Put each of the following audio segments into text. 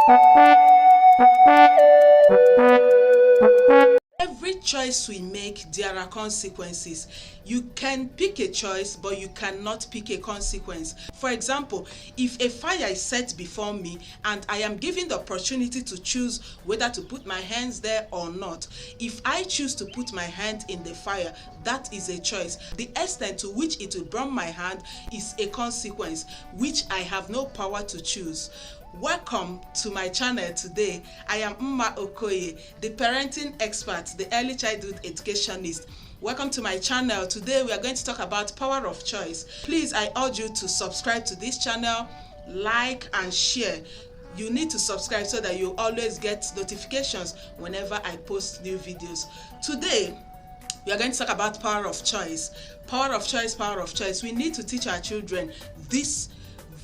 Every choice we make, there are consequences. You can pick a choice, but you cannot pick a consequence. For example, if a fire is set before me and I am given the opportunity to choose whether to put my hands there or not, if I choose to put my hand in the fire, that is a choice. The extent to which it will burn my hand is a consequence, which I have no power to choose. Welcome to my channel today. I am Mma Okoye, the parenting expert, the early childhood educationist. Welcome to my channel. Today we are going to talk about power of choice. Please, I urge you to subscribe to this channel, like and share. You need to subscribe so that you always get notifications whenever I post new videos. Today, we are going to talk about power of choice. Power of choice, power of choice. We need to teach our children this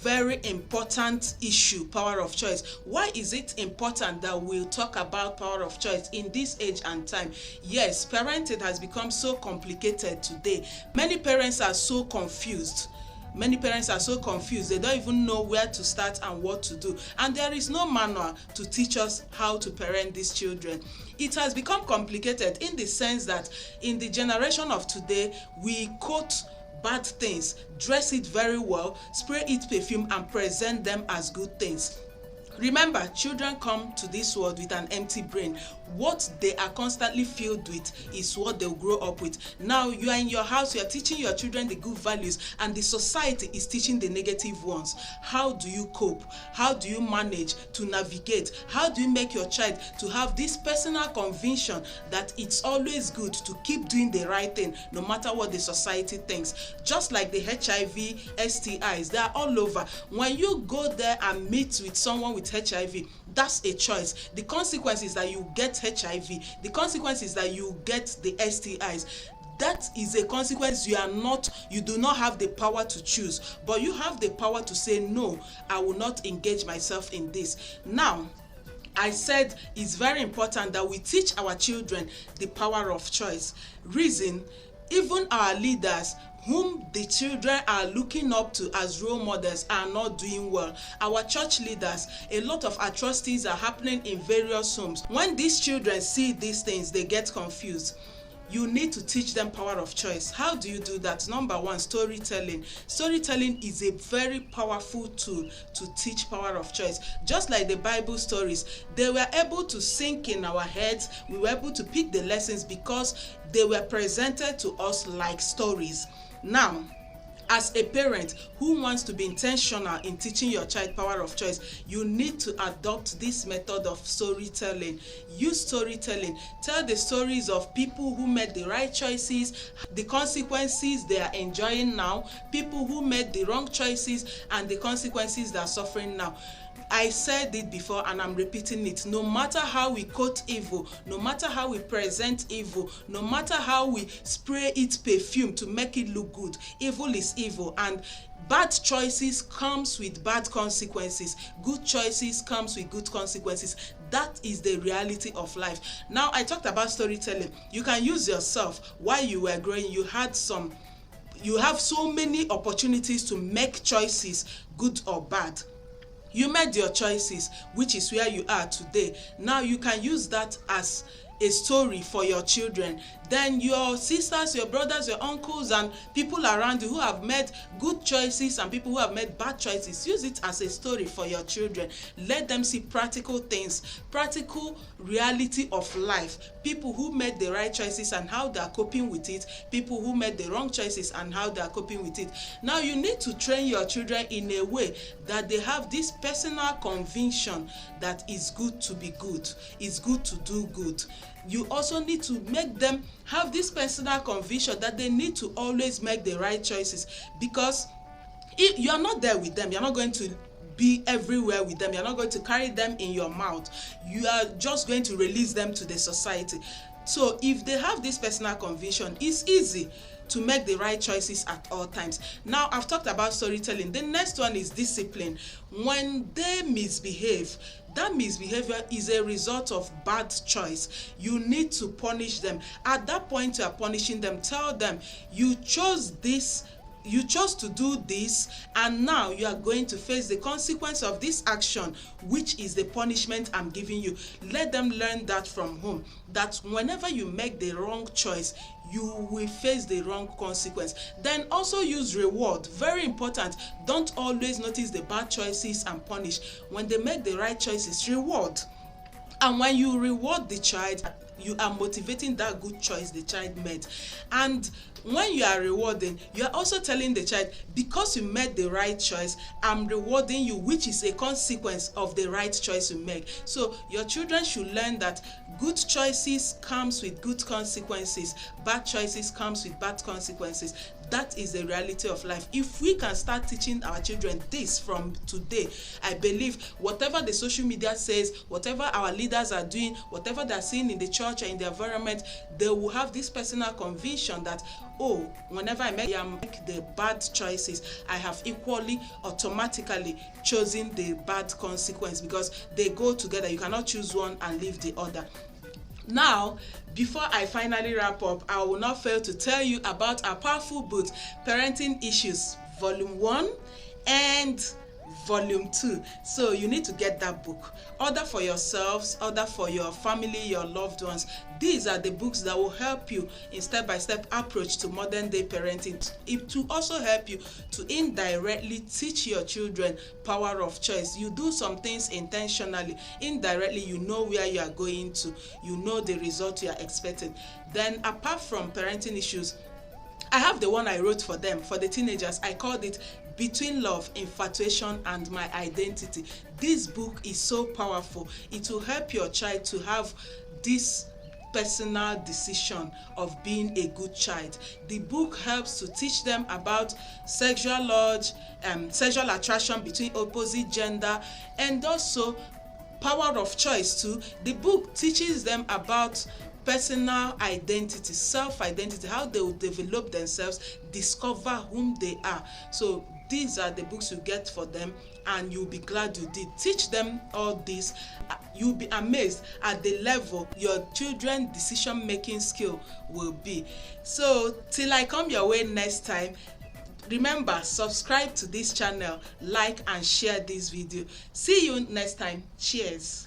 very important issue, power of choice. Why is it important that we'll talk about power of choice in this age and time? Yes, parenting has become so complicated today. Many parents are so confused. They don't even know where to start and what to do. And there is no manual to teach us how to parent these children. It has become complicated in the sense that in the generation of today, we quote bad things, dress it very well, spray it perfume, and present them as good things. Remember, children come to this world with an empty brain. What they are constantly filled with is what they'll grow up with. Now, you are in your house, you are teaching your children the good values, and the society is teaching the negative ones. How do you cope? How do you manage to navigate? How do you make your child to have this personal conviction that it's always good to keep doing the right thing, no matter what the society thinks? Just like the HIV, STIs, they are all over. When you go there and meet with someone with HIV, that's a choice. The consequence is that you get HIV. The consequence is that you get the STIs. That is a consequence you do not have the power to choose, but you have the power to say, no, I will not engage myself in this. Now, I said it's very important that we teach our children the power of choice. Reason, even our leaders whom the children are looking up to as role models are not doing well. Our church leaders, a lot of atrocities are happening in various homes. When these children see these things, they get confused. You need to teach them power of choice. How do you do that? Number one, storytelling. Storytelling is a very powerful tool to teach power of choice. Just like the Bible stories, they were able to sink in our heads. We were able to pick the lessons because they were presented to us like stories. Now, as a parent who wants to be intentional in teaching your child power of choice, you need to adopt this method of storytelling. Use storytelling. Tell the stories of people who made the right choices, the consequences they are enjoying now, people who made the wrong choices, and the consequences they are suffering now. I said it before and I'm repeating it. No matter how we quote evil, no matter how we present evil, no matter how we spray it perfume to make it look good, evil is evil, and bad choices comes with bad consequences. Good choices comes with good consequences. That is the reality of life. Now, I talked about storytelling. You can use yourself. While you were growing, you have so many opportunities to make choices, good or bad. You made your choices, which is where you are today. Now you can use that as a story for your children. Then your sisters, your brothers, your uncles, and people around you who have made good choices and people who have made bad choices, use it as a story for your children. Let them see practical things, practical reality of life. People who made the right choices and how they are coping with it. People who made the wrong choices and how they are coping with it. Now you need to train your children in a way that they have this personal conviction that it's good to be good, it's good to do good. You also need to make them have this personal conviction that they need to always make the right choices, because if you are not there with them, you're not going to be everywhere with them, you're not going to carry them in your mouth, you are just going to release them to the society. So if they have this personal conviction, it's easy to make the right choices at all times. Now, I've talked about storytelling. The next one is discipline. When they misbehave, that misbehavior is a result of bad choice. You need to punish them. At that point you are punishing them, tell them, you chose this you chose to do this, and now you are going to face the consequence of this action, which is the punishment I'm giving you. Let them learn that from home, that whenever you make the wrong choice, you will face the wrong consequence. Then also use reward. Very important. Don't always notice the bad choices and punish. When they make the right choices, reward. And when you reward the child, you are motivating that good choice the child made. And when you are rewarding, you are also telling the child, because you made the right choice, I'm rewarding you, which is a consequence of the right choice you make. So your children should learn that good choices comes with good consequences, bad choices comes with bad consequences. That is the reality of life. If we can start teaching our children this from today, I believe whatever the social media says, whatever our leaders are doing, whatever they're seeing in the church or in the environment, they will have this personal conviction that, oh, whenever I make the bad choices, I have equally, automatically chosen the bad consequence, because they go together. You cannot choose one and leave the other. Now, before I finally wrap up, I will not fail to tell you about our powerful book, Parenting Issues, Volume 1 and Volume 2. So you need to get that book. Order for yourselves, order for your family, your loved ones. These are the books that will help you in step-by-step approach to modern day parenting. It will also help you to indirectly teach your children power of choice. You do some things intentionally. Indirectly, you know where you are going to. You know the result you are expecting. Then apart from parenting issues, I have the one I wrote for them, for the teenagers. I called it Between Love, Infatuation, and My Identity. This book is so powerful. It will help your child to have this personal decision of being a good child. The book helps to teach them about sexual urge, sexual attraction between opposite gender, and also power of choice too. The book teaches them about personal identity, self-identity, how they will develop themselves, discover whom they are. So these are the books you get for them, and you'll be glad you did. Teach them all this. You'll be amazed at the level your children's decision-making skill will be. So till I come your way next time, remember, subscribe to this channel, like and share this video. See you next time. Cheers.